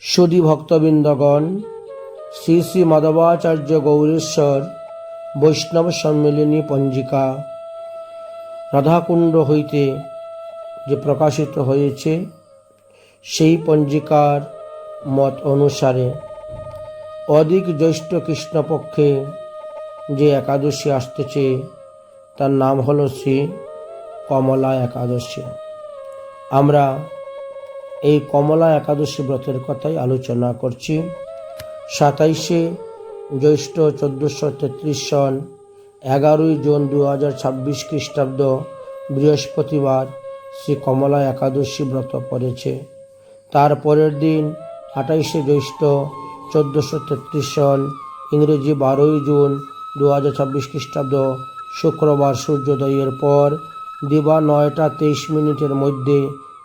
সুধী ভক্তবৃন্দগণ, শ্রী শ্রী মাধবাচার্য গৌরেশ্বর বৈষ্ণব সম্মিলনী পঞ্জিকা রাধাকুণ্ড হইতে যে প্রকাশিত হয়েছে, সেই পঞ্জিকার মত অনুসারে অধিক জ্যৈষ্ঠ কৃষ্ণপক্ষে যে একাদশী আসতেছে তার নাম হল শ্রী কমলা একাদশী। আমরা এই কমলা একাদশী ব্রতের কথাই আলোচনা করছি। 27শে জ্যৈষ্ঠ 1433 সন 11ই জুন 2026 খ্রিস্টাব্দ বৃহস্পতিবার শ্রী কমলা একাদশী ব্রত পড়েছে। তার পরের দিন 28শে জ্যৈষ্ঠ 1433 সন ইংরেজি 12ই জুন 2026 খ্রিস্টাব্দ শুক্রবার সূর্যোদয়ের পর দিবা 9টা 23 মিনিটের মধ্যে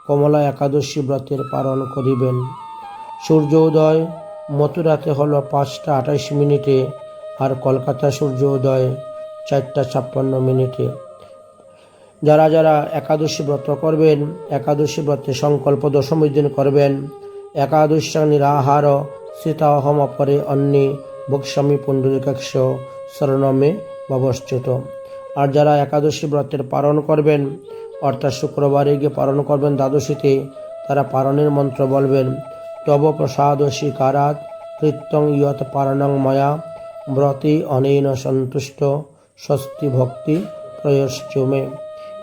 কমলা একাদশী ব্রতের পালন করিবেন। সূর্যোদয় মথুরাতে হল 5টা 28 মিনিটে, আর কলকাতা সূর্যোদয় 4টা 56 মিনিটে। যারা যারা একাদশী ব্রত করবেন, একাদশী ব্রতে সংকল্প দশমী দিন করবেন। একাদশী নিরাহার সীতাহম পরে অন্যে ভক্ষ্যামি পুণ্ডরিকাক্ষ শরণমে ভবশ্চ্যুত। আর যারা একাদশী ব্রতের পালন করবেন, অর্থাৎ শুক্রবারে গিয়ে পালন করবেন দ্বাদশীতে, তারা পালনের মন্ত্র বলবেন। তব প্রসাদ স্বীকারাৎ কৃত্যং ইয়ৎ পালনং ময়া ব্রতে অনেন সন্তুষ্ট স্বস্তি ভক্তি প্রয়শ্চমে।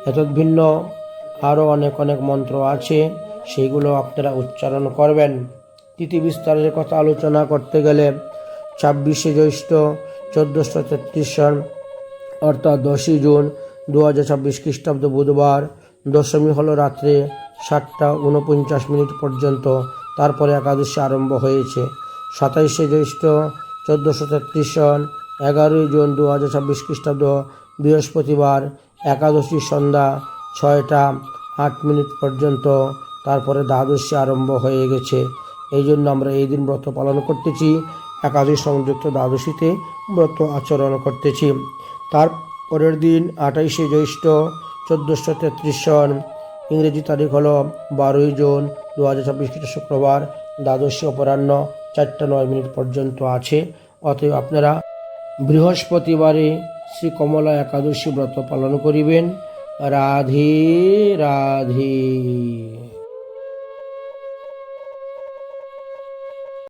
এতদ ভিন্ন আরও অনেক অনেক মন্ত্র আছে, সেইগুলো আপনারা উচ্চারণ করবেন। তিথি বিস্তারের কথা আলোচনা করতে গেলে 26শে জ্যৈষ্ঠ 1433 সন অর্থাৎ 10ই জুন 2026 খ্রিস্টাব্দ বুধবার, দশমী হলো রাত্রে 7টা 49 মিনিট পর্যন্ত। তারপরে একাদশী আরম্ভ হয়েছে। 27শে জ্যৈষ্ঠ 1433 সন 11ই জুন 2026 খ্রিস্টাব্দ বৃহস্পতিবার, একাদশী সন্ধ্যা 6টা 8 মিনিট পর্যন্ত। তারপরে দ্বাদশী আরম্ভ হয়ে গেছে। এই জন্য আমরা এই দিন ব্রত পালন করতেছি, একাদশী সংযুক্ত দ্বাদশীতে ব্রত আচরণ করতেছি। তার পরের দিন 28শে জ্যৈষ্ঠ 1433 সন ইংরেজি তারিখ হলো 12ই জুন 2026 খ্রিস্টাব্দ শুক্রবার, দ্বাদশী অপরাহ্ন 4টা 9 মিনিট পর্যন্ত আছে। অতএব আপনারা বৃহস্পতিবারে শ্রী কমলা একাদশী ব্রত পালন করিবেন। রাধে রাধে।